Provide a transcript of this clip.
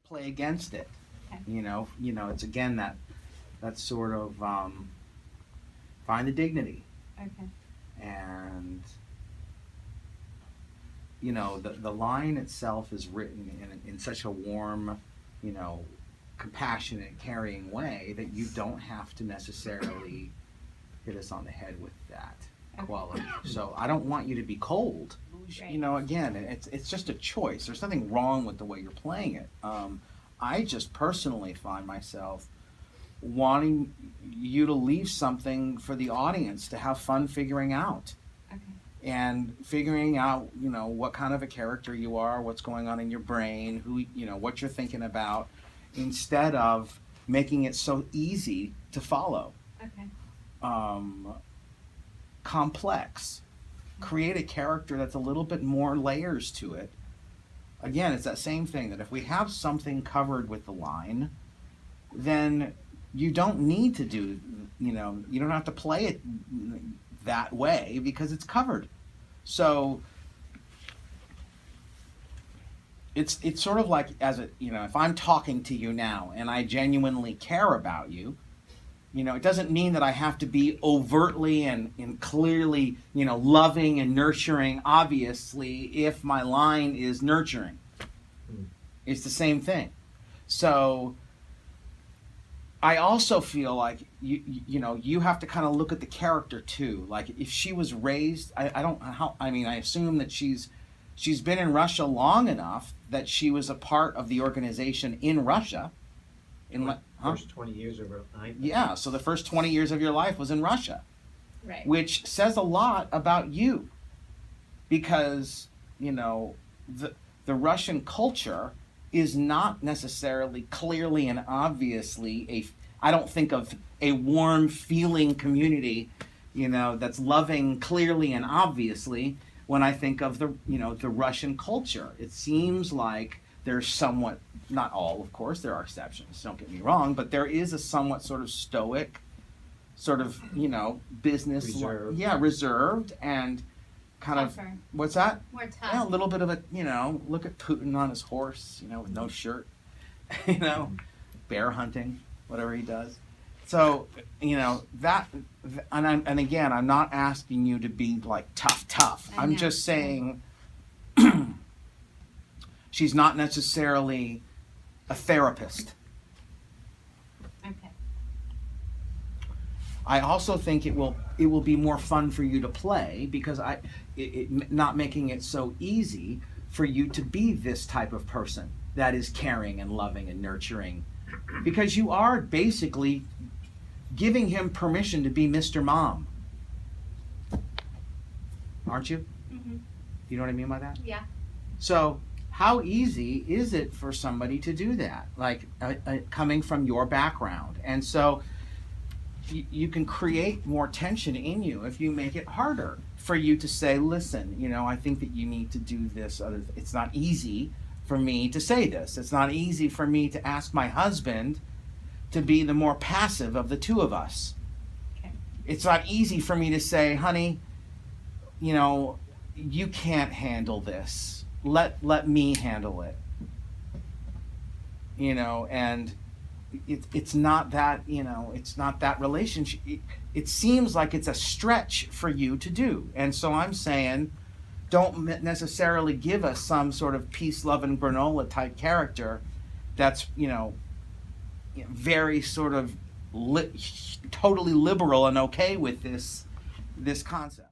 play against it. Okay. It's again that sort of find the dignity, Okay. and the line itself is written in such a warm, compassionate, caring way that you don't have to necessarily hit us on the head with that quality. So I don't want you to be cold. Right. Again, it's just a choice. There's nothing wrong with the way you're playing it. I just personally find myself wanting you to leave something for the audience to have fun figuring out. Okay. And figuring out, what kind of a character you are, what's going on in your brain, what you're thinking about, instead of making it so easy to follow. Okay. Complex. Create a character that's a little bit more layers to it. Again, it's that same thing that if we have something covered with the line, then you don't need to do, you don't have to play it that way because it's covered. So it's sort of like if I'm talking to you now and I genuinely care about you, it doesn't mean that I have to be overtly and clearly, loving and nurturing, obviously, if my line is nurturing. It's the same thing. So I also feel like you have to kind of look at the character too. Like if she was raised, I assume that she's been in Russia long enough that she was a part of the organization in Russia. First 20 years of her life. Yeah, so the first 20 years of your life was in Russia. Right. Which says a lot about you. Because, the Russian culture is not necessarily clearly and obviously I don't think of a warm feeling community, that's loving clearly and obviously when I think of the Russian culture. It seems like there's somewhat, not all, of course, there are exceptions, don't get me wrong, but there is a somewhat sort of stoic, sort of, business. Reserved. Reserved and kind Tougher. of, what's that? More tough. Yeah, a little bit of a, look at Putin on his horse, with no shirt, bear hunting, whatever he does. So, and again, I'm not asking you to be like tough. I I'm know. just saying she's not necessarily a therapist. Okay. I also think it will be more fun for you to play because not making it so easy for you to be this type of person that is caring and loving and nurturing, because you are basically giving him permission to be Mr. Mom, aren't you? Mm-hmm. You know what I mean by that? Yeah. So how easy is it for somebody to do that, like coming from your background? And so you can create more tension in you if you make it harder for you to say, listen, I think that you need to do this. It's not easy for me to say this. It's not easy for me to ask my husband to be the more passive of the two of us. Okay. It's not easy for me to say, honey, you can't handle this. Let me handle it. And it's not that, it's not that relationship. It seems like it's a stretch for you to do. And so I'm saying, don't necessarily give us some sort of peace, love, and granola type character that's, very sort of totally liberal and okay with this concept.